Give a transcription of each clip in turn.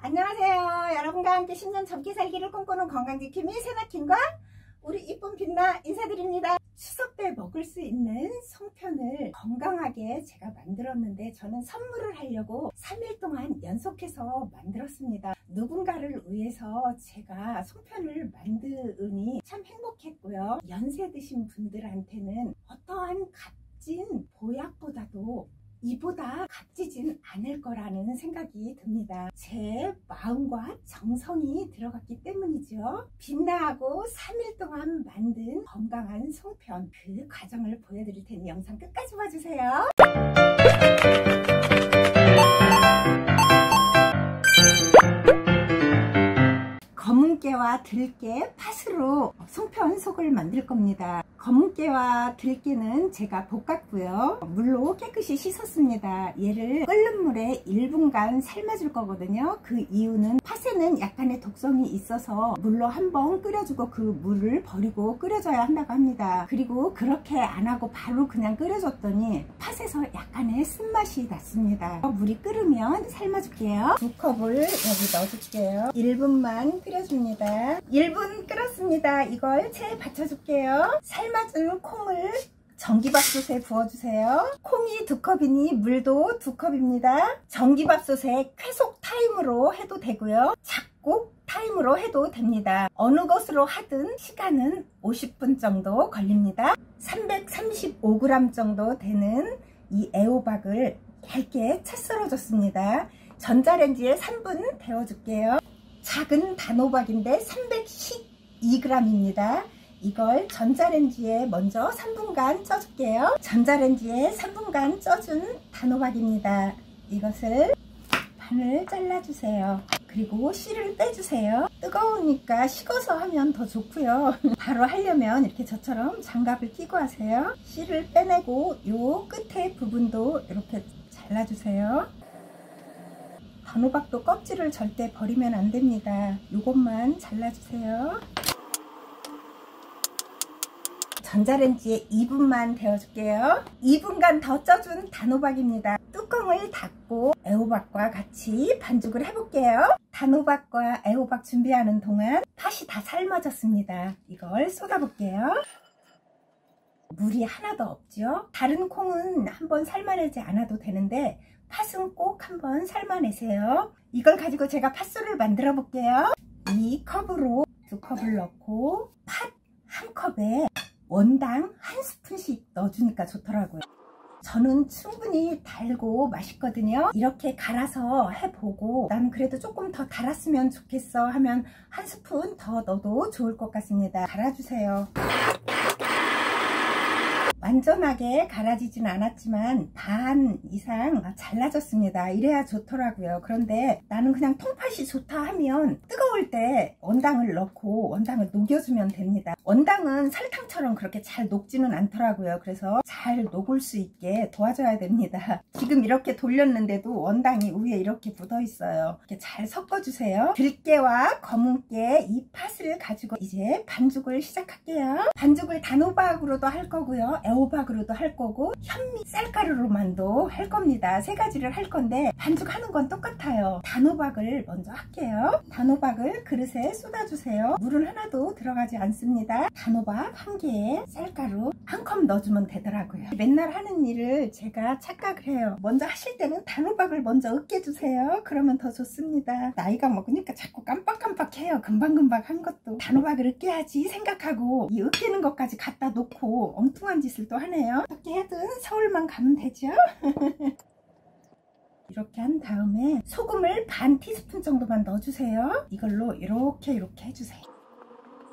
안녕하세요. 여러분과 함께 10년 젊게 살기를 꿈꾸는 건강지킴이 세나킴과 우리 이쁜 빛나 인사드립니다. 추석 때 먹을 수 있는 송편을 건강하게 제가 만들었는데, 저는 선물을 하려고 3일 동안 연속해서 만들었습니다. 누군가를 위해서 제가 송편을 만드니 참 행복했고요. 연세 드신 분들한테는 어떠한 값진 보약보다도 이보다 값지진 않을 거라는 생각이 듭니다. 제 마음과 정성이 들어갔기 때문이죠. 빛나하고 3일 동안 만든 건강한 송편, 그 과정을 보여드릴 테니 영상 끝까지 봐주세요. 검은깨와 들깨, 팥으로 송편 속을 만들 겁니다. 검은깨와 들깨는 제가 볶았고요. 물로 깨끗이 씻었습니다. 얘를 끓는 물에 1분간 삶아줄 거거든요. 그 이유는 팥에는 약간의 독성이 있어서 물로 한번 끓여주고 그 물을 버리고 끓여줘야 한다고 합니다. 그리고 그렇게 안 하고 바로 그냥 끓여줬더니 팥에서 약간의 쓴맛이 났습니다. 물이 끓으면 삶아줄게요. 2컵을 여기 넣어줄게요. 1분만 끓여줍니다. 1분 끓었습니다. 이걸 체에 받쳐줄게요. 삶아준 콩을 전기밥솥에 부어주세요. 콩이 2컵이니 물도 2컵입니다. 전기밥솥에 쾌속 타임으로 해도 되고요. 작곡 타임으로 해도 됩니다. 어느 것으로 하든 시간은 50분 정도 걸립니다. 335g 정도 되는 이 애호박을 얇게 채 썰어줬습니다. 전자레인지에 3분 데워줄게요. 작은 단호박인데 312g입니다. 이걸 전자레인지에 먼저 3분간 쪄줄게요. 전자레인지에 3분간 쪄준 단호박입니다. 이것을 반을 잘라주세요. 그리고 씨를 빼주세요. 뜨거우니까 식어서 하면 더 좋고요. 바로 하려면 이렇게 저처럼 장갑을 끼고 하세요. 씨를 빼내고 요 끝에 부분도 이렇게 잘라주세요. 단호박도 껍질을 절대 버리면 안 됩니다. 요것만 잘라주세요. 전자레인지에 2분만 데워줄게요. 2분간 더 쪄준 단호박입니다. 뚜껑을 닫고 애호박과 같이 반죽을 해볼게요. 단호박과 애호박 준비하는 동안 팥이 다 삶아졌습니다. 이걸 쏟아볼게요. 물이 하나도 없죠. 다른 콩은 한번 삶아내지 않아도 되는데 팥은 꼭 한번 삶아내세요. 이걸 가지고 제가 팥소를 만들어 볼게요. 이 컵으로 2컵을 넣고 팥 1컵에 원당 1스푼씩 넣어주니까 좋더라고요. 저는 충분히 달고 맛있거든요. 이렇게 갈아서 해보고 난 그래도 조금 더 달았으면 좋겠어 하면 1스푼 더 넣어도 좋을 것 같습니다. 갈아주세요. 완전하게 갈아지진 않았지만 반 이상 잘라졌습니다. 이래야 좋더라고요. 그런데 나는 그냥 통팥이 좋다 하면 뜨거울 때 원당을 넣고 원당을 녹여주면 됩니다. 원당은 설탕처럼 그렇게 잘 녹지는 않더라고요. 그래서 잘 녹을 수 있게 도와줘야 됩니다. 지금 이렇게 돌렸는데도 원당이 위에 이렇게 묻어 있어요. 이렇게 잘 섞어주세요. 들깨와 검은깨 이 팥을 가지고 이제 반죽을 시작할게요. 반죽을 단호박으로도 할 거고요. 애호박으로도 할 거고 현미 쌀가루로만도 할 겁니다. 3가지를 할 건데 반죽하는 건 똑같아요. 단호박을 먼저 할게요. 단호박을 그릇에 쏟아주세요. 물은 하나도 들어가지 않습니다. 단호박 1개에 쌀가루 1컵 넣어주면 되더라고요. 맨날 하는 일을 제가 착각을 해요. 먼저 하실 때는 단호박을 먼저 으깨주세요. 그러면 더 좋습니다. 나이가 먹으니까 자꾸 깜빡깜빡해요. 금방금방 한 것도 단호박을 으깨야지 생각하고 이 으깨는 것까지 갖다 놓고 엉뚱한 짓을 또 하네요. 어떻게 해든 서울만 가면 되죠. 이렇게 한 다음에 소금을 반 티스푼 정도만 넣어주세요. 이걸로 이렇게 해주세요.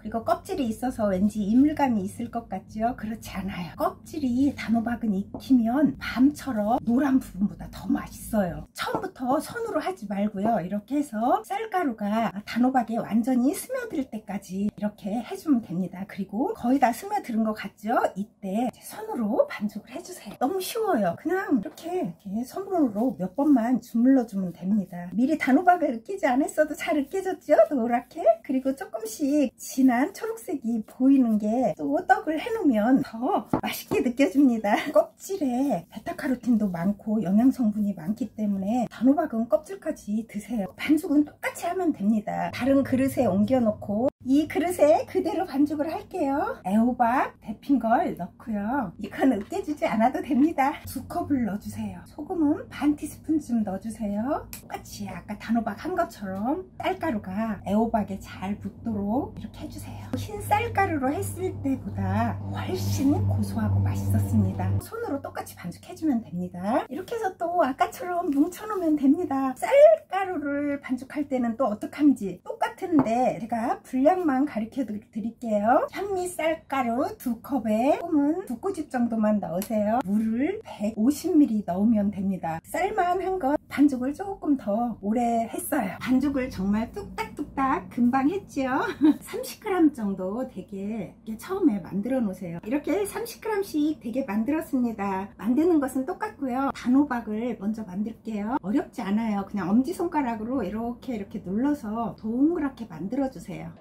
그리고 껍질이 있어서 왠지 이물감이 있을 것 같죠? 그렇지 않아요. 껍질이 단호박은 익히면 밤처럼 노란 부분보다 더 맛있어요. 처음부터 손으로 하지 말고요. 이렇게 해서 쌀가루가 단호박에 완전히 스며들 때까지 이렇게 해주면 됩니다. 그리고 거의 다 스며드는 것 같죠? 이때 손으로 반죽을 해주세요. 너무 쉬워요. 그냥 이렇게 손으로 몇 번만 주물러 주면 됩니다. 미리 단호박을 으깨지 않았어도 잘 으깨졌죠? 노랗게. 그리고 조금씩 진한 진한 초록색이 보이는 게 또 떡을 해놓으면 더 맛있게 느껴집니다. 껍질에 베타카로틴도 많고 영양성분이 많기 때문에 단호박은 껍질까지 드세요. 반죽은 똑같이 하면 됩니다. 다른 그릇에 옮겨 놓고 이 그릇에 그대로 반죽을 할게요. 애호박 데핀 걸 넣고요. 이건 으깨주지 않아도 됩니다. 2컵을 넣어주세요. 소금은 반 티스푼쯤 넣어주세요. 똑같이 아까 단호박 한 것처럼 쌀가루가 애호박에 잘 붙도록 이렇게 해주세요. 흰 쌀가루로 했을 때보다 훨씬 고소하고 맛있었습니다. 손으로 똑같이 반죽해주면 됩니다. 이렇게 해서 또 아까처럼 뭉쳐놓으면 됩니다. 쌀가루를 반죽할 때는 또 어떡한지 똑같은데 제가 분량만 가르쳐 드릴게요. 현미 쌀가루 2컵에 소금은 2꼬집 정도만 넣으세요. 물을 150ml 넣으면 됩니다. 쌀만한 것 반죽을 조금 더 오래 했어요. 반죽을 정말 뚝딱뚝딱 금방 했지요. 30g 정도 되게 처음에 만들어 놓으세요. 이렇게 30g씩 되게 만들었습니다. 만드는 것은 똑같고요. 단호박을 먼저 만들게요. 어렵지 않아요. 그냥 엄지손가락으로 이렇게 눌러서 동그랗게 만들어 주세요.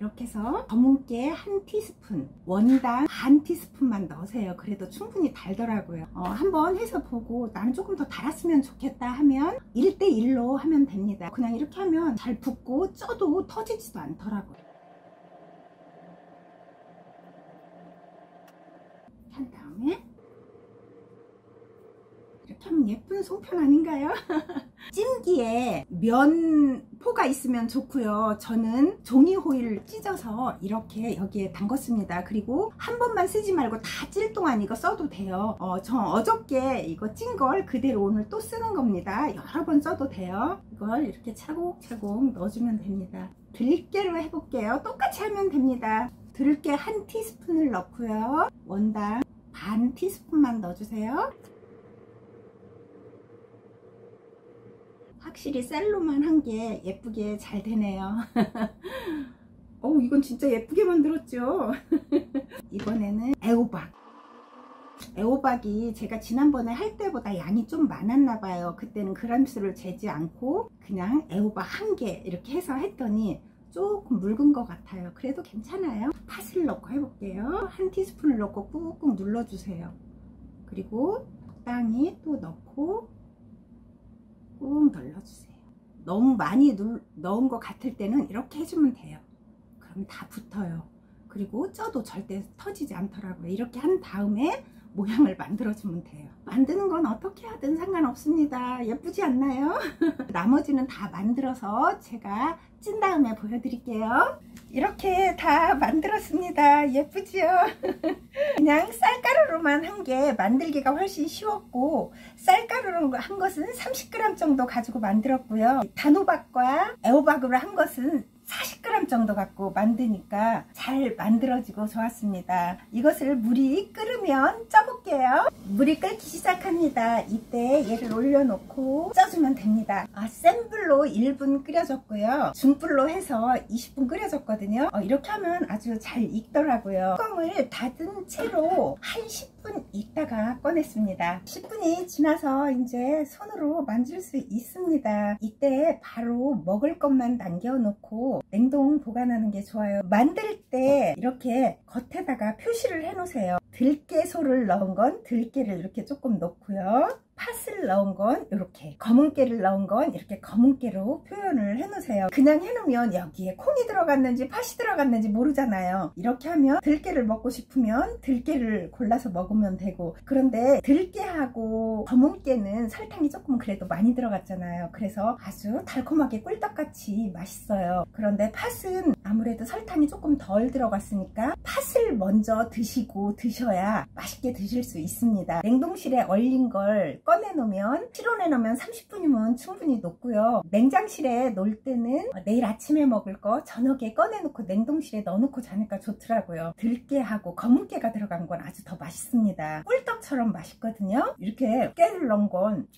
이렇게 해서 검은깨 한 티스푼, 원당 반 티스푼만 넣으세요. 그래도 충분히 달더라고요. 한번 해서 보고 나는 조금 더 달았으면 좋겠다 하면 1:1로 하면 됩니다. 그냥 이렇게 하면 잘 붙고 쪄도 터지지도 않더라고요. 한 다음에 이렇게 하면 예쁜 송편 아닌가요? 찜기에 면포가 있으면 좋고요. 저는 종이 호일을 찢어서 이렇게 여기에 담궜습니다. 그리고 한 번만 쓰지 말고 다 찔 동안 이거 써도 돼요. 저 어저께 이거 찐 걸 그대로 오늘 또 쓰는 겁니다. 여러 번 써도 돼요. 이걸 이렇게 차곡차곡 넣어주면 됩니다. 들깨로 해볼게요. 똑같이 하면 됩니다. 들깨 한 티스푼을 넣고요. 원당 반 티스푼만 넣어주세요. 확실히 쌀로만 한 게 예쁘게 잘 되네요. 이건 진짜 예쁘게 만들었죠. 이번에는 애호박이 제가 지난번에 할 때보다 양이 좀 많았나 봐요. 그때는 그램수를 재지 않고 그냥 애호박 한 개 이렇게 해서 했더니 조금 묽은 것 같아요. 그래도 괜찮아요. 팥을 넣고 해볼게요. 한 티스푼을 넣고 꾹꾹 눌러주세요. 그리고 적당히 또 넣고 꾹 눌러주세요. 너무 많이 넣은 것 같을 때는 이렇게 해주면 돼요. 그럼 다 붙어요. 그리고 쪄도 절대 터지지 않더라고요. 이렇게 한 다음에 모양을 만들어주면 돼요. 만드는 건 어떻게 하든 상관없습니다. 예쁘지 않나요? 나머지는 다 만들어서 제가 찐 다음에 보여드릴게요. 이렇게 다 만들었습니다. 예쁘지요? 그냥 쌀가루로만 한 게 만들기가 훨씬 쉬웠고, 쌀가루로 한 것은 30g 정도 가지고 만들었고요. 단호박과 애호박으로 한 것은 40g 정도 갖고 만드니까 잘 만들어지고 좋았습니다. 이것을 물이 끓으면 쪄볼게요. 물이 끓기 시작합니다. 이때 얘를 올려놓고 쪄주면 됩니다. 센 불로 1분 끓여줬고요. 중불로 해서 20분 끓여줬거든요. 이렇게 하면 아주 잘 익더라고요. 뚜껑을 닫은 채로 한 10분 있다가 꺼냈습니다. 10분이 지나서 이제 손으로 만질 수 있습니다. 이때 바로 먹을 것만 남겨놓고 냉동 보관하는 게 좋아요. 만들 때 이렇게 겉에다가 표시를 해 놓으세요. 들깨소를 넣은 건 들깨를 이렇게 조금 넣고요. 팥을 넣은 건 이렇게, 검은깨를 넣은 건 이렇게 검은깨로 표현을 해 놓으세요. 그냥 해 놓으면 여기에 콩이 들어갔는지 팥이 들어갔는지 모르잖아요. 이렇게 하면 들깨를 먹고 싶으면 들깨를 골라서 먹으면 되고, 그런데 들깨하고 검은깨는 설탕이 조금 그래도 많이 들어갔잖아요. 그래서 아주 달콤하게 꿀떡같이 맛있어요. 그런데 팥은 아무래도 설탕이 조금 덜 들어갔으니까 팥을 먼저 드시고 드셔야 맛있게 드실 수 있습니다. 냉동실에 얼린 걸 꺼내 놓으면, 실온에 넣으면 30분이면 충분히 녹고요. 냉장실에 놓을 때는 내일 아침에 먹을 거 저녁에 꺼내 놓고 냉동실에 넣어 놓고 자니까 좋더라고요. 들깨하고 검은깨가 들어간 건 아주 더 맛있습니다. 꿀떡처럼 맛있거든요. 이렇게 깨를 넣은 건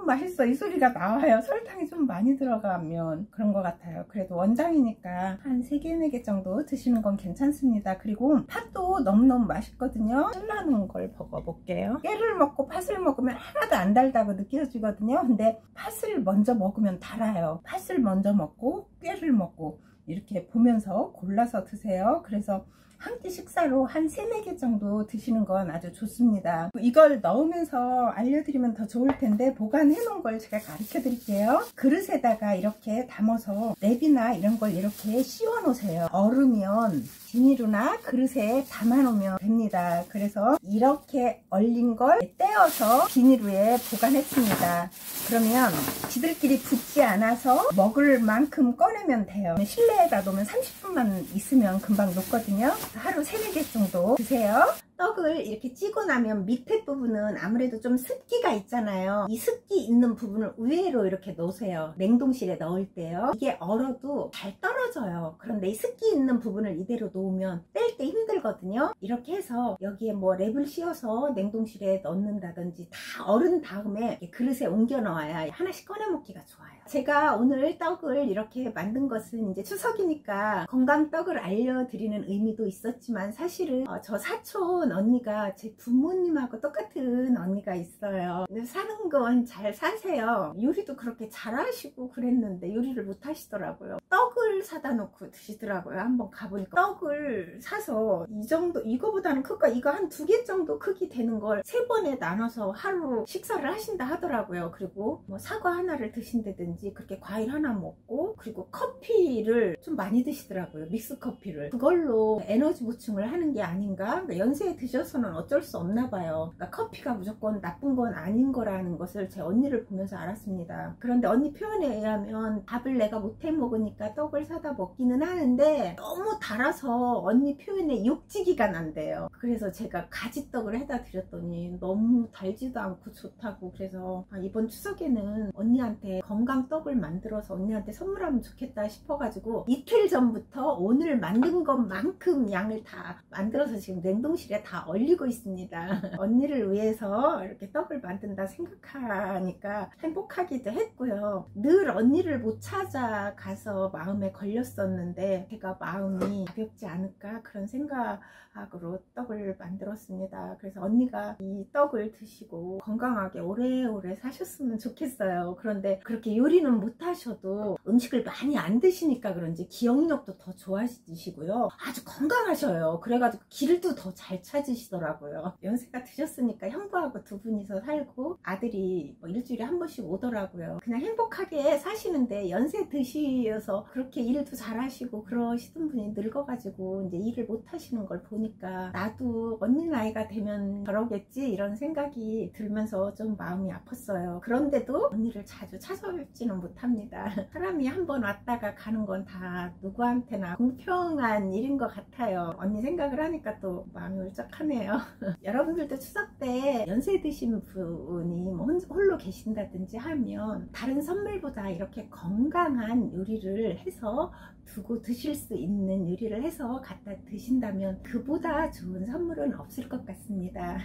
맛있어 이 소리가 나와요. 설탕이 좀 많이 들어가면 그런 것 같아요. 그래도 원당이니까 한 3개, 4개 정도 드시는 건 괜찮습니다. 그리고 팥도 너무너무 맛있거든요. 찔러놓은 걸 먹어볼게요. 깨를 먹고 팥을 먹으면 하나도 안 달다고 느껴지거든요. 근데 팥을 먼저 먹으면 달아요. 팥을 먼저 먹고 깨를 먹고 이렇게 보면서 골라서 드세요. 그래서 한 끼 식사로 한 3-4개 정도 드시는 건 아주 좋습니다. 이걸 넣으면서 알려드리면 더 좋을 텐데 보관해 놓은 걸 제가 가르쳐 드릴게요. 그릇에다가 이렇게 담아서 랩이나 이런 걸 이렇게 씌워 놓으세요. 얼으면 비닐이나 그릇에 담아 놓으면 됩니다. 그래서 이렇게 얼린 걸 떼어서 비닐 위에 보관했습니다. 그러면 지들끼리 붙지 않아서 먹을 만큼 꺼내면 돼요. 실내에다 놓으면 30분만 있으면 금방 녹거든요. 하루 3-4개 정도 드세요. 떡을 이렇게 찌고 나면 밑에 부분은 아무래도 좀 습기가 있잖아요. 이 습기 있는 부분을 우회로 이렇게 놓으세요. 냉동실에 넣을 때요. 이게 얼어도 잘 떨어져요. 그런데 이 습기 있는 부분을 이대로 놓으면 뺄 때 힘들거든요. 이렇게 해서 여기에 뭐 랩을 씌워서 냉동실에 넣는다든지 다 얼은 다음에 그릇에 옮겨 넣어야 하나씩 꺼내 먹기가 좋아요. 제가 오늘 떡을 이렇게 만든 것은 이제 추석이니까 건강떡을 알려드리는 의미도 있었지만 사실은 저 사촌 언니가 제 부모님하고 똑같은 언니가 있어요. 근데 사는 건 잘 사세요. 요리도 그렇게 잘하시고 그랬는데 요리를 못 하시더라고요. 떡을 사다 놓고 드시더라고요. 한번 가보니까 떡을 사서 이 정도, 이거보다는 크고 이거 한 2개 정도 크기 되는 걸 3번에 나눠서 하루 식사를 하신다 하더라고요. 그리고 뭐 사과 하나를 드신다든지 그렇게 과일 하나 먹고, 그리고 커피를 좀 많이 드시더라고요. 믹스 커피를. 그걸로 에너지 보충을 하는 게 아닌가. 연세에 드셔서는 어쩔 수 없나 봐요. 그러니까 커피가 무조건 나쁜 건 아닌 거라는 것을 제 언니를 보면서 알았습니다. 그런데 언니 표현에 의하면 밥을 내가 못해 먹으니까 떡을 사다 먹기는 하는데 너무 달아서 언니 표현에 욕지기가 난대요. 그래서 제가 가지떡을 해다 드렸더니 너무 달지도 않고 좋다고. 그래서 이번 추석에는 언니한테 건강떡을 만들어서 언니한테 선물하면 좋겠다 싶어가지고 이틀 전부터 오늘 만든 것만큼 양을 다 만들어서 지금 냉동실에 다 얼리고 있습니다. 언니를 위해서 이렇게 떡을 만든다 생각하니까 행복하기도 했고요. 늘 언니를 못 찾아가서 마음에 걸렸었는데 제가 마음이 가볍지 않을까 그런 생각으로 떡을 만들었습니다. 그래서 언니가 이 떡을 드시고 건강하게 오래오래 사셨으면 좋겠어요. 그런데 그렇게 요리는 못 하셔도 음식을 많이 안 드시니까 그런지 기억력도 더 좋아지시고요. 아주 건강하셔요. 그래가지고 길도 더 잘 찾으시더라고요. 연세가 드셨으니까 형부하고 2분이서 살고 아들이 뭐 일주일에 한 번씩 오더라고요. 그냥 행복하게 사시는데 연세 드셔서 그렇게 일도 잘 하시고 그러시던 분이 늙어가지고 이제 일을 못 하시는 걸 보니까 나도 언니 나이가 되면 저러겠지 이런 생각이 들면서 좀 마음이 아팠어요. 그런데도 언니를 자주 찾아뵙지는 못합니다. 사람이 한번 왔다가 가는 건 다 누구한테나 공평한 일인 것 같아요. 언니 생각을 하니까 또 마음이 울적하네요. 여러분들도 추석 때 연세 드신 분이 뭐 홀로 계신다든지 하면 다른 선물보다 이렇게 건강한 요리를 해서 두고 드실 수 있는 요리를 해서 갖다 드신다면 그보다 좋은 선물은 없을 것 같습니다.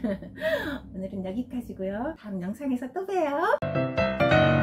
오늘은 여기까지고요. 다음 영상에서 또 봬요.